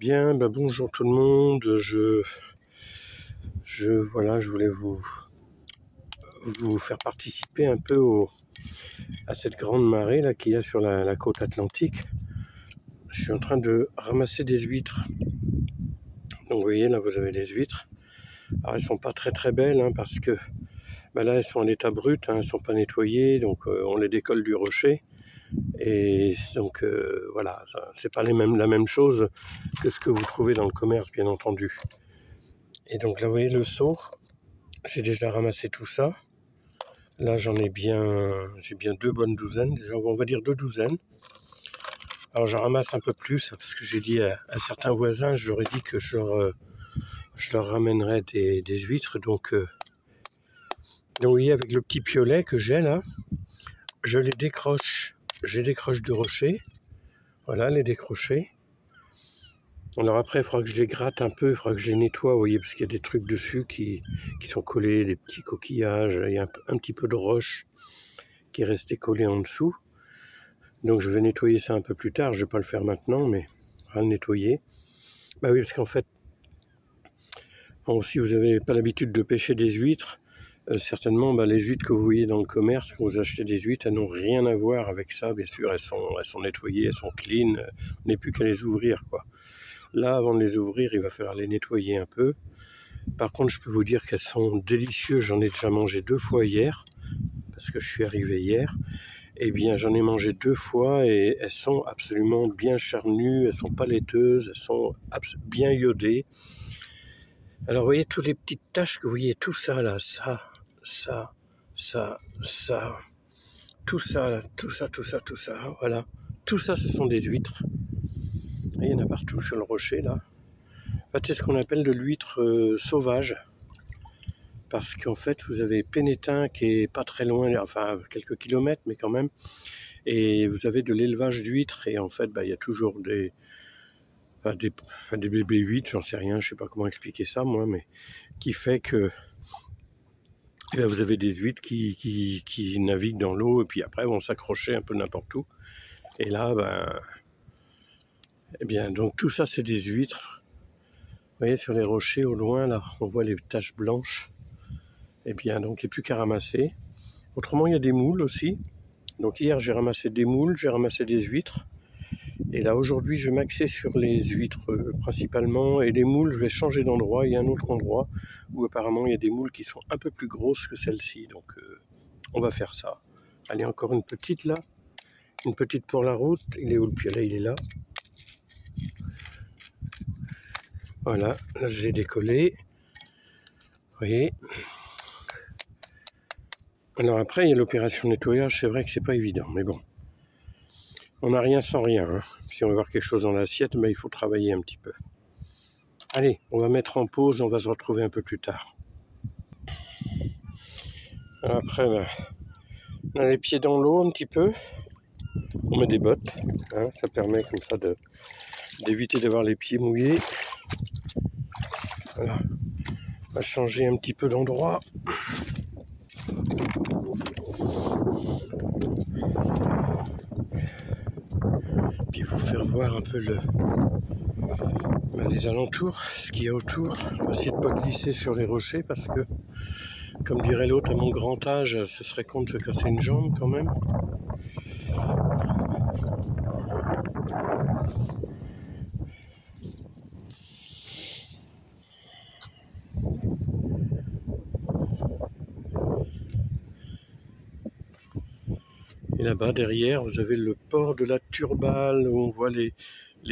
Bien, bonjour tout le monde. Voilà, je voulais vous faire participer un peu à cette grande marée là qu'il y a sur la côte atlantique. Je suis en train de ramasser des huîtres. Donc vous voyez là, vous avez des huîtres. Alors elles sont pas très belles parce que là elles sont en état brut, elles sont pas nettoyées, donc on les décolle du rocher. Et donc voilà, c'est pas la même chose que ce que vous trouvez dans le commerce, bien entendu. Et donc là, vous voyez le seau, j'ai déjà ramassé tout ça. Là, j'ai bien 2 bonnes douzaines, déjà on va dire 2 douzaines. Alors je ramasse un peu plus parce que j'ai dit à certains voisins, j'aurais dit que je leur ramènerais des huîtres. Donc vous voyez, avec le petit piolet que j'ai là, je les décroche. Je les décroche du rocher. Voilà, les décrocher. Alors après, il faudra que je les gratte un peu, il faudra que je les nettoie, vous voyez, parce qu'il y a des trucs dessus qui sont collés, des petits coquillages, il y a un petit peu de roche qui est resté collé en dessous. Donc je vais nettoyer ça un peu plus tard, je ne vais pas le faire maintenant, mais on va le nettoyer. Oui, parce qu'en fait, si vous n'avez pas l'habitude de pêcher des huîtres, certainement les huîtres que vous voyez dans le commerce, quand vous achetez des huîtres, elles n'ont rien à voir avec ça, bien sûr, elles sont nettoyées, elles sont clean, on n'est plus qu'à les ouvrir, quoi. Là, avant de les ouvrir, il va falloir les nettoyer un peu. Par contre, je peux vous dire qu'elles sont délicieuses. J'en ai déjà mangé 2 fois hier, parce que je suis arrivé hier. Eh bien, j'en ai mangé 2 fois et elles sont absolument bien charnues, elles sont pas laiteuses, elles sont bien iodées. Alors, vous voyez toutes les petites taches que vous voyez, tout ça là, ça, tout ça là, tout ça, voilà. Tout ça, ce sont des huîtres. Et il y en a partout sur le rocher là. En fait, c'est ce qu'on appelle de l'huître sauvage. Parce qu'en fait, vous avez Pénétin qui est pas très loin, enfin quelques kilomètres, mais quand même. Et vous avez de l'élevage d'huîtres. Et en fait, il y a toujours des bébés huîtres, j'en sais rien, je sais pas comment expliquer ça moi, mais qui fait que vous avez des huîtres qui naviguent dans l'eau et puis après vont s'accrocher un peu n'importe où. Et là, donc tout ça c'est des huîtres. Vous voyez sur les rochers au loin là, on voit les taches blanches. Donc il n'y a plus qu'à ramasser. Autrement, il y a des moules aussi. Donc hier, j'ai ramassé des moules, j'ai ramassé des huîtres. Et là, aujourd'hui, je vais m'axer sur les huîtres principalement. Et les moules, je vais changer d'endroit. Il y a un autre endroit où apparemment, il y a des moules qui sont un peu plus grosses que celles-ci. Donc, on va faire ça. Allez, encore une petite là. Une petite pour la route. Il est où le piolet? Il est là. Voilà, là, j'ai décollé. Vous voyez. Alors après, il y a l'opération nettoyage. C'est vrai que c'est pas évident, mais bon. On n'a rien sans rien. Si on veut voir quelque chose dans l'assiette, il faut travailler un petit peu. Allez, on va mettre en pause, on va se retrouver un peu plus tard. Après, on a les pieds dans l'eau un petit peu. On met des bottes. Ça permet comme ça d'éviter d'avoir les pieds mouillés. Voilà. On va changer un petit peu d'endroit. Puis vous faire voir un peu les alentours, ce qu'il y a autour. On va essayer de ne pas glisser sur les rochers parce que, comme dirait l'autre, à mon grand âge, ce serait con de se casser une jambe quand même. Et là-bas, derrière, vous avez le port de la Turballe, où on voit les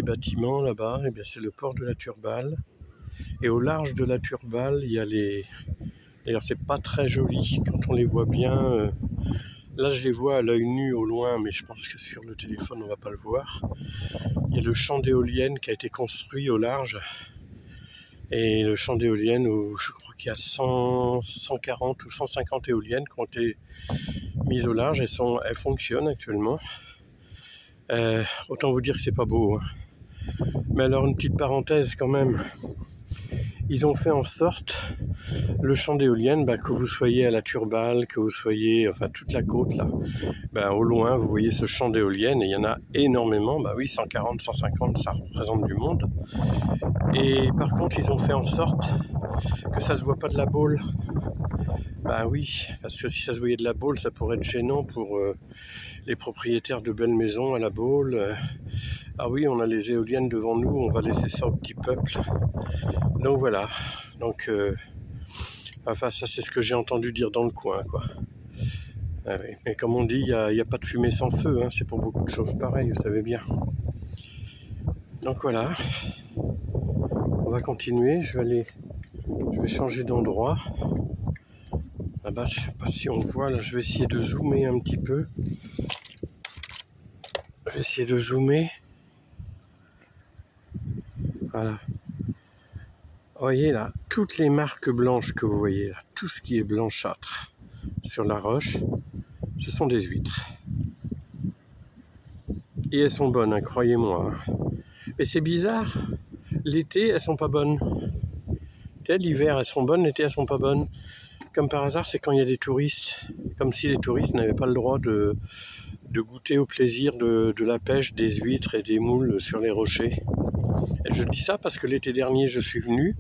bâtiments là-bas. Et bien, c'est le port de la Turballe. Et au large de la Turballe, il y a les... D'ailleurs, c'est pas très joli quand on les voit bien. Là, je les vois à l'œil nu au loin, mais je pense que sur le téléphone, on va pas le voir. Il y a le champ d'éoliennes qui a été construit au large. Et le champ d'éoliennes, où je crois qu'il y a 140 ou 150 éoliennes qui ont été mises au large. Elles fonctionnent actuellement. Autant vous dire que c'est pas beau. Mais alors, une petite parenthèse quand même. ils ont fait en sorte, le champ d'éoliennes, que vous soyez à la Turballe, que vous soyez, enfin toute la côte là, au loin vous voyez ce champ d'éoliennes et il y en a énormément, oui 140, 150 ça représente du monde. Et par contre ils ont fait en sorte que ça se voit pas de la Baule. Oui, parce que si ça se voyait de la Baule, ça pourrait être gênant pour les propriétaires de belles maisons à la Baule. Ah oui, on a les éoliennes devant nous, on va laisser ça au petit peuple. Donc voilà, donc ça c'est ce que j'ai entendu dire dans le coin, quoi. Oui. Mais comme on dit, il n'y a pas de fumée sans feu, hein. C'est pour beaucoup de choses pareilles, vous savez bien. Donc voilà, on va continuer, je vais changer d'endroit. Là-bas, je ne sais pas si on voit, là je vais essayer de zoomer un petit peu. Je vais essayer de zoomer. Voilà. Vous voyez là, toutes les marques blanches que vous voyez là, tout ce qui est blanchâtre sur la roche, ce sont des huîtres. Et elles sont bonnes, hein, croyez-moi. Mais c'est bizarre, l'été elles sont pas bonnes. L'hiver elles sont bonnes, l'été elles sont pas bonnes. Comme par hasard, c'est quand il y a des touristes, comme si les touristes n'avaient pas le droit de goûter au plaisir de la pêche des huîtres et des moules sur les rochers. Et je dis ça parce que l'été dernier je suis venu,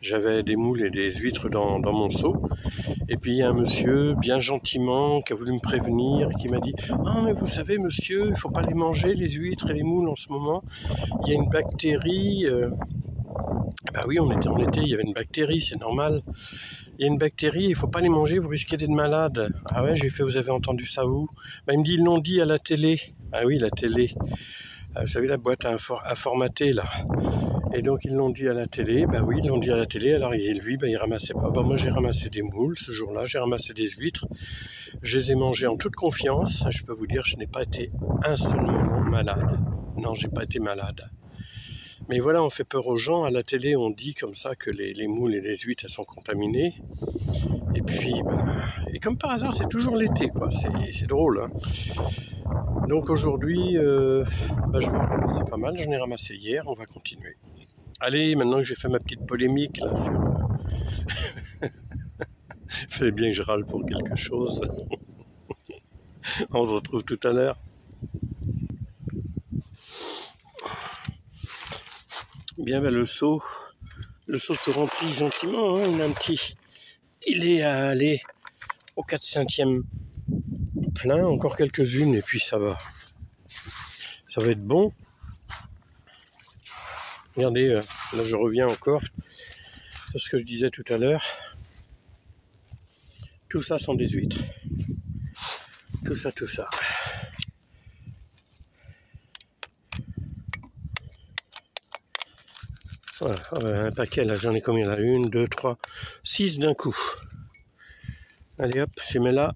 j'avais des moules et des huîtres dans mon seau, et puis il y a un monsieur bien gentiment qui a voulu me prévenir, qui m'a dit « Ah mais vous savez monsieur, il ne faut pas les manger les huîtres et les moules en ce moment, il y a une bactérie... oui, on était en été, il y avait une bactérie, c'est normal. Il y a une bactérie, il ne faut pas les manger, vous risquez d'être malade. » Ah ouais, j'ai fait, vous avez entendu ça où? Il me dit, ils l'ont dit à la télé. Ah oui, la télé. Vous savez, la boîte à formater, là. Et donc, ils l'ont dit à la télé. Oui, ils l'ont dit à la télé. Alors, lui, il ramassait pas. Moi, j'ai ramassé des moules ce jour-là. J'ai ramassé des huîtres. Je les ai mangées en toute confiance. Je peux vous dire, je n'ai pas été un seul moment malade. Non, j'ai pas été malade. Mais voilà, on fait peur aux gens. À la télé, on dit comme ça que les moules et les huîtres, elles sont contaminées. Et puis, et comme par hasard, c'est toujours l'été, quoi. C'est drôle, hein. Donc aujourd'hui, je vais en ramasser pas mal. J'en ai ramassé hier. On va continuer. Allez, maintenant que j'ai fait ma petite polémique, là, sur... Il fallait bien que je râle pour quelque chose. On se retrouve tout à l'heure. Bien, le seau se remplit gentiment, hein, il est à aller au 4/5e plein, encore quelques-unes et puis ça va être bon. Regardez, là je reviens encore sur ce que je disais tout à l'heure. Tout ça sont des huîtres. Tout ça. Voilà, un paquet là, j'en ai combien là? 1, 2, 3, 6 d'un coup. Allez hop, je les mets là.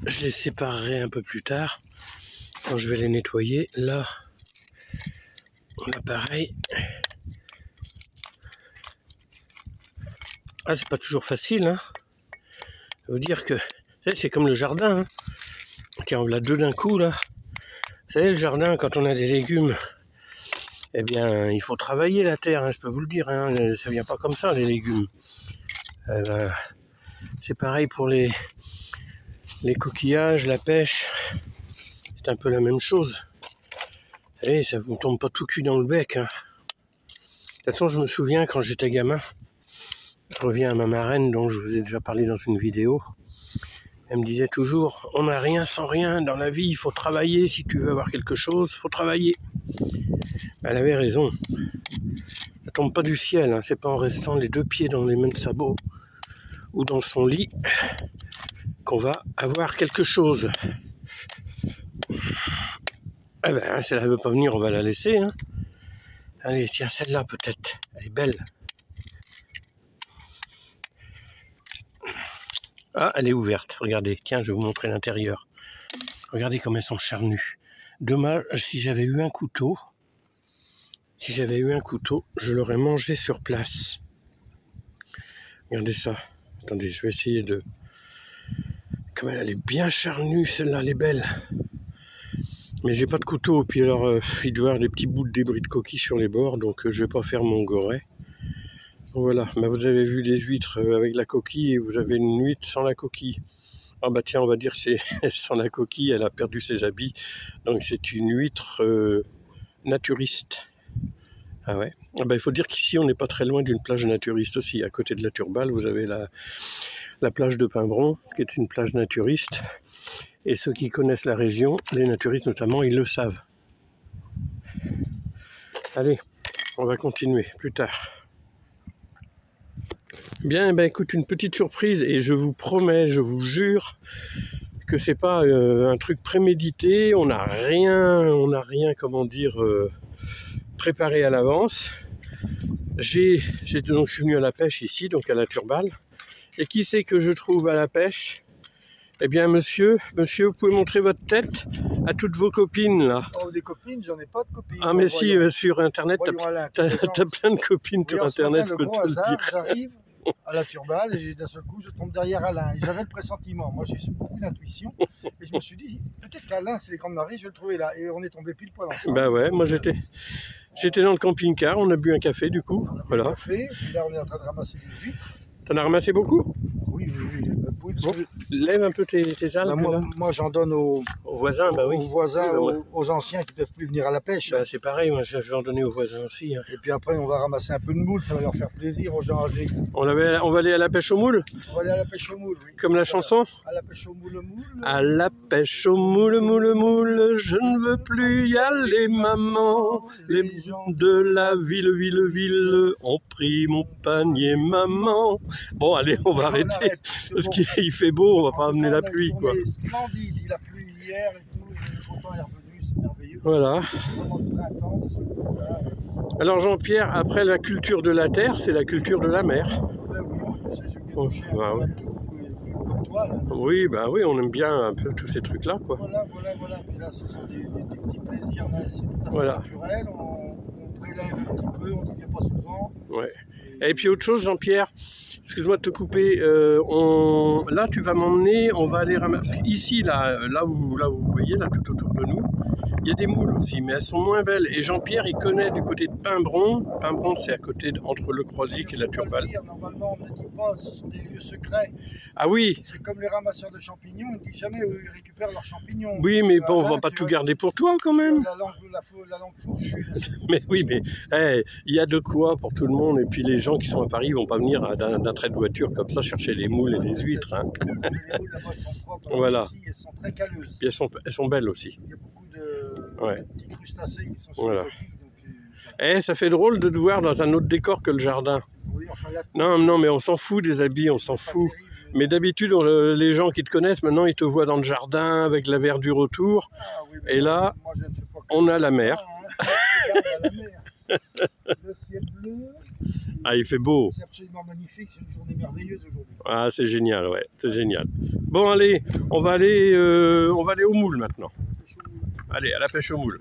Je les séparerai un peu plus tard, quand je vais les nettoyer. Là pareil. Ah, c'est pas toujours facile, hein. Ça veut dire que c'est comme le jardin, hein. Tiens, on l'a 2 d'un coup là. Vous savez, le jardin, quand on a des légumes, eh bien, il faut travailler la terre, hein, je peux vous le dire, hein, ça vient pas comme ça, les légumes. C'est pareil pour les coquillages, la pêche, c'est un peu la même chose. Vous savez, ça vous tombe pas tout cuit dans le bec, hein. De toute façon, je me souviens, quand j'étais gamin, je reviens à ma marraine, dont je vous ai déjà parlé dans une vidéo, elle me disait toujours, on n'a rien sans rien, dans la vie, il faut travailler, si tu veux avoir quelque chose, il faut travailler. Elle avait raison. Ça tombe pas du ciel, hein. C'est pas en restant les 2 pieds dans les mains de sabots ou dans son lit qu'on va avoir quelque chose. Eh ben, si elle ne veut pas venir, on va la laisser, hein. Allez, tiens, celle-là peut-être, elle est belle. Ah, elle est ouverte, regardez, tiens, je vais vous montrer l'intérieur. Regardez comme elles sont charnues. Dommage, si j'avais eu un couteau, je l'aurais mangé sur place. Regardez ça. Attendez, je vais essayer de... Comme elle est bien charnue, celle-là, elle est belle. Mais j'ai pas de couteau, puis alors il doit y avoir des petits bouts de débris de coquilles sur les bords, donc je vais pas faire mon goret. Voilà, bah, vous avez vu les huîtres avec la coquille et vous avez une huître sans la coquille. Ah bah tiens, on va dire c'est sans la coquille, elle a perdu ses habits. Donc c'est une huître naturiste. Ah ouais. Ah bah, il faut dire qu'ici on n'est pas très loin d'une plage naturiste aussi. À côté de la Turballe, vous avez la plage de Pimbron, qui est une plage naturiste. Et ceux qui connaissent la région, les naturistes notamment, ils le savent. Allez, on va continuer plus tard. Bien, ben écoute, une petite surprise, et je vous promets, je vous jure que c'est pas un truc prémédité, on n'a rien, comment dire, préparé à l'avance. Donc je suis venu à la pêche ici, donc à la Turballe, et qui c'est que je trouve à la pêche? Eh bien, monsieur, vous pouvez montrer votre tête à toutes vos copines, là. Oh, des copines, j'en ai pas de copines. Ah, mais si, sur Internet, t'as plein de copines sur Internet, je peux te le dire. J'arrive à la Turballe et d'un seul coup, je tombe derrière Alain. Et j'avais le pressentiment. Moi, j'ai beaucoup d'intuition. Et je me suis dit, peut-être qu'Alain, c'est les grandes marées, je vais le trouver là. Et on est tombé pile poil ensemble. Bah ouais, moi j'étais dans le camping-car, on a bu un café du coup. On a bu voilà. Un café, et là, on est en train de ramasser des huîtres. T'en as ramassé beaucoup? Oui. Bon, lève un peu tes algues. Bah, moi j'en donne aux voisins, bah oui. Aux voisins, oui, bah, aux anciens qui ne peuvent plus venir à la pêche. Bah, c'est pareil, moi je vais en donner aux voisins aussi. Hein. Et puis après, on va ramasser un peu de moules, ça va leur faire plaisir aux gens âgés. On va aller à la pêche aux moules? On va aller à la pêche aux moules, oui. Comme la chanson? À la pêche aux moules, moule. À la pêche aux moules, moule, je ne veux plus y aller, maman. Les gens de la ville ont pris mon panier, maman. Bon, allez, on va arrêter. Parce qu'il fait beau, on va pas amener la pluie, quoi. Splendide, il a plu hier et tout, le temps est revenu, c'est merveilleux. Voilà. C'est vraiment le printemps de ce coup-là. Alors Jean-Pierre, après la culture de la terre, c'est la culture de la mer. Ben oui, moi, tu sais, j'aime bien Oh, toucher bah, un peu comme toi, là. Oui, bah oui, on aime bien un peu tous ces trucs-là, quoi. Voilà. Puis là, ce sont des petits plaisirs, là, c'est tout à fait naturel. On prélève un petit peu, on n'y vient pas souvent. Ouais. Et puis autre chose, Jean-Pierre, excuse-moi de te couper, là tu vas m'emmener, on va aller ramasser, ici, là où vous voyez, là tout autour de nous, il y a des moules aussi, mais elles sont moins belles. Et Jean-Pierre, il connaît du côté de Pimbron. Pimbron, c'est à côté, entre le Croisic et la Turballe. Normalement, on ne dit pas, ce sont des lieux secrets. Ah oui. C'est comme les ramasseurs de champignons, on ne dit jamais où ils récupèrent leurs champignons. Oui, mais bon, on va pas tout garder pour toi quand même. La langue fourchue. Mais oui, mais il y a de quoi pour tout le monde. Et puis les gens qui sont à Paris vont pas venir d'un trait de voiture comme ça chercher les moules et les huîtres. Hein. Les moules là-bas, elles sont propres. Voilà. Ici, elles sont très calleuses. Et elles sont belles aussi. Il y a beaucoup de petits crustacés qui sont sur les coquilles. Ça fait drôle de te voir dans un autre décor que le jardin. Oui, enfin là, non, mais on s'en fout des habits, on s'en fout. Mais d'habitude, les gens qui te connaissent, maintenant, ils te voient dans le jardin avec la verdure autour. Oui, et là, moi, je ne sais pas on a la mer. Le ciel bleu. Ah, il fait beau. C'est absolument magnifique, c'est une journée merveilleuse aujourd'hui. Ah, c'est génial, ouais, c'est génial. Bon, allez, on va aller aux moules maintenant. Allez, à la pêche aux moules.